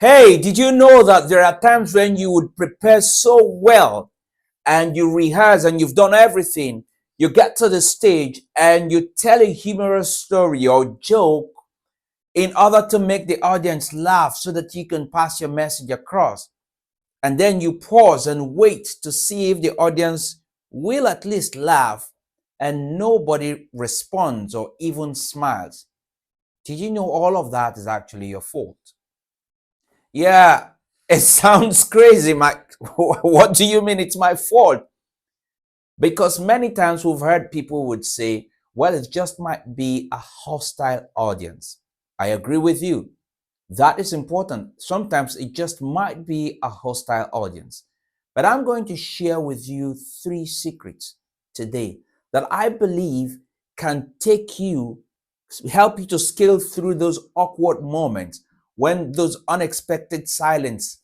Hey, did you know that there are times when you would prepare so well and you rehearse and you've done everything? You get to the stage and you tell a humorous story or joke in order to make the audience laugh so that you can pass your message across. And then you pause and wait to see if the audience will at least laugh, and nobody responds or even smiles. Did you know all of that is actually your fault? Yeah, it sounds crazy, Mike. What do you mean it's my fault? Because many times we've heard people would say, well, it just might be a hostile audience. I agree with you. That is important. Sometimes it just might be a hostile audience. But I'm going to share with you three secrets today that I believe can help you to scale through those awkward moments when those unexpected silence,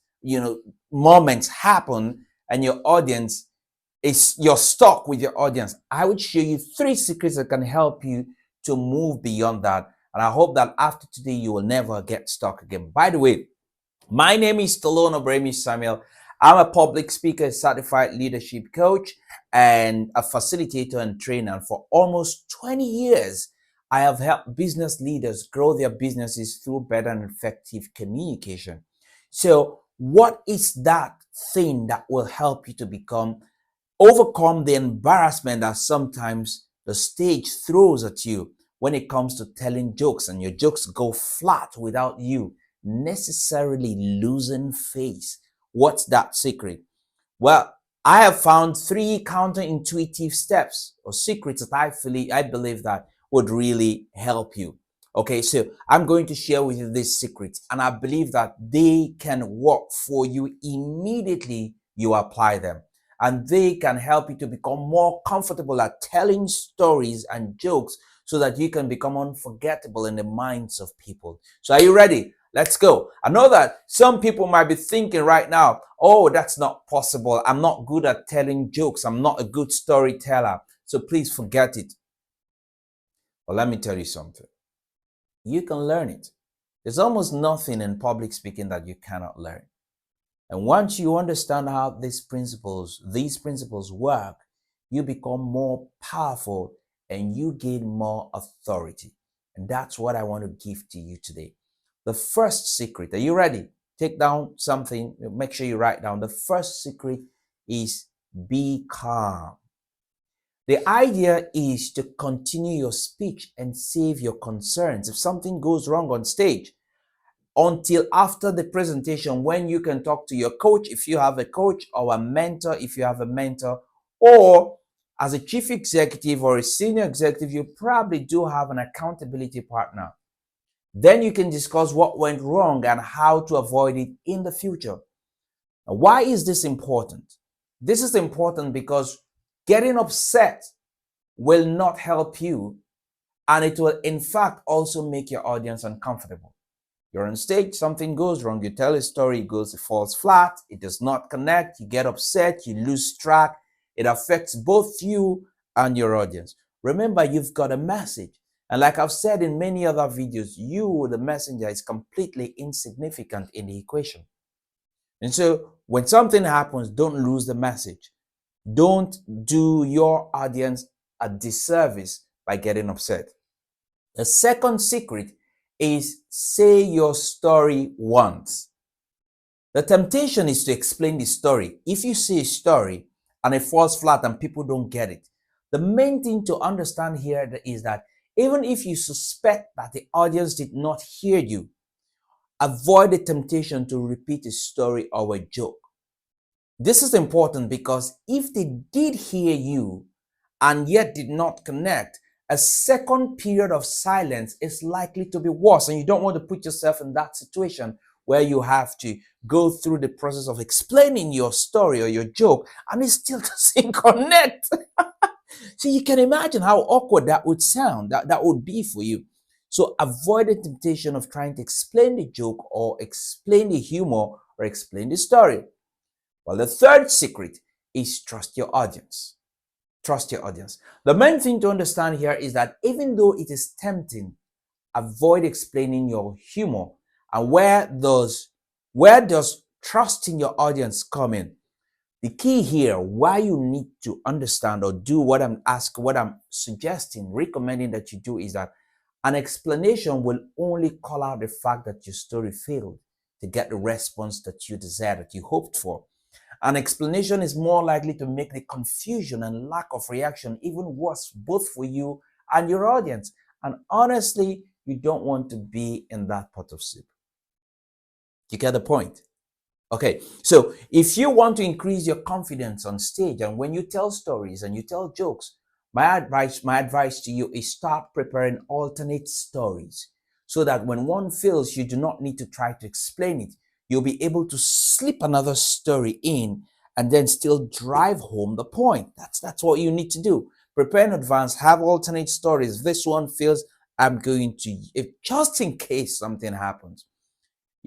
moments happen and you're stuck with your audience. I would show you three secrets that can help you to move beyond that. And I hope that after today, you will never get stuck again. By the way, my name is Stallone-Obaraemi Samuel. I'm a public speaker, certified leadership coach, and a facilitator and trainer. And for almost 20 years, I have helped business leaders grow their businesses through better and effective communication. So, what is that thing that will help you to overcome the embarrassment that sometimes the stage throws at you when it comes to telling jokes and your jokes go flat without you necessarily losing face? What's that secret? Well, I have found three counterintuitive steps or secrets that I believe that would really help you. Okay, so I'm going to share with you these secrets, and I believe that they can work for you immediately you apply them. And they can help you to become more comfortable at telling stories and jokes so that you can become unforgettable in the minds of people. So, are you ready? Let's go. I know that some people might be thinking right now, oh, that's not possible. I'm not good at telling jokes. I'm not a good storyteller. So please forget it. Well, let me tell you something. You can learn it. There's almost nothing in public speaking that you cannot learn. And once you understand how these principles work, you become more powerful and you gain more authority. And that's what I want to give to you today. The first secret, are you ready? Take down something, make sure you write down. The first secret is be calm. The idea is to continue your speech and save your concerns. If something goes wrong on stage, until after the presentation, when you can talk to your coach if you have a coach, or a mentor if you have a mentor, or as a chief executive or a senior executive, you probably do have an accountability partner. Then you can discuss what went wrong and how to avoid it in the future. Now, why is this important? This is important because getting upset will not help you, and it will in fact also make your audience uncomfortable. You're on stage, something goes wrong, you tell a story, it falls flat, it does not connect, you get upset, you lose track. It affects both you and your audience. Remember, you've got a message. And like I've said in many other videos, you, the messenger, is completely insignificant in the equation. And so when something happens, don't lose the message. Don't do your audience a disservice by getting upset. The second secret is say your story once. The temptation is to explain the story. If you say a story and it falls flat and people don't get it, the main thing to understand here is that even if you suspect that the audience did not hear you, avoid the temptation to repeat a story or a joke. This is important because if they did hear you and yet did not connect, a second period of silence is likely to be worse. And you don't want to put yourself in that situation where you have to go through the process of explaining your story or your joke and it still doesn't connect. So you can imagine how awkward that would sound, that would be for you. So avoid the temptation of trying to explain the joke or explain the humor or explain the story. Well, the third secret is trust your audience. Trust your audience. The main thing to understand here is that even though it is tempting, avoid explaining your humor and where those Where does trusting your audience come in? The key here, why you need to understand or do what I'm suggesting, recommending that you do, is that an explanation will only call out the fact that your story failed to get the response that you desire, that you hoped for. An explanation is more likely to make the confusion and lack of reaction even worse, both for you and your audience. And honestly, you don't want to be in that pot of soup. You get the point? Okay, so if you want to increase your confidence on stage and when you tell stories and you tell jokes, my advice to you is start preparing alternate stories so that when one fails, you do not need to try to explain it. You'll be able to slip another story in and then still drive home the point. That's what you need to do. Prepare in advance, have alternate stories. If this one fails, I'm going to, if just in case something happens,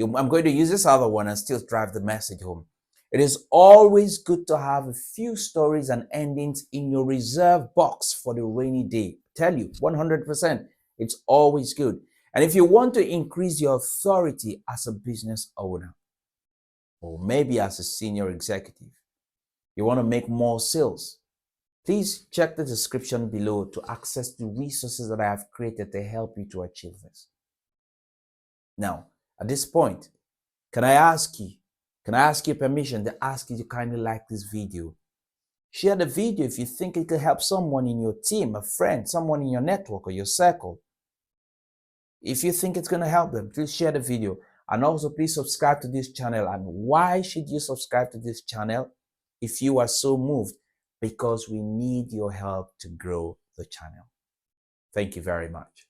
I'm going to use this other one and still drive the message home. It is always good to have a few stories and endings in your reserve box for the rainy day. Tell you 100%, it's always good. And if you want to increase your authority as a business owner, or maybe as a senior executive, you want to make more sales, please check the description below to access the resources that I have created to help you to achieve this. Now, at this point, can I ask you permission to ask you to kindly like this video? Share the video if you think it could help someone in your team, a friend, someone in your network or your circle. If you think it's going to help them, please share the video. And also please subscribe to this channel. And why should you subscribe to this channel if you are so moved? Because we need your help to grow the channel. Thank you very much.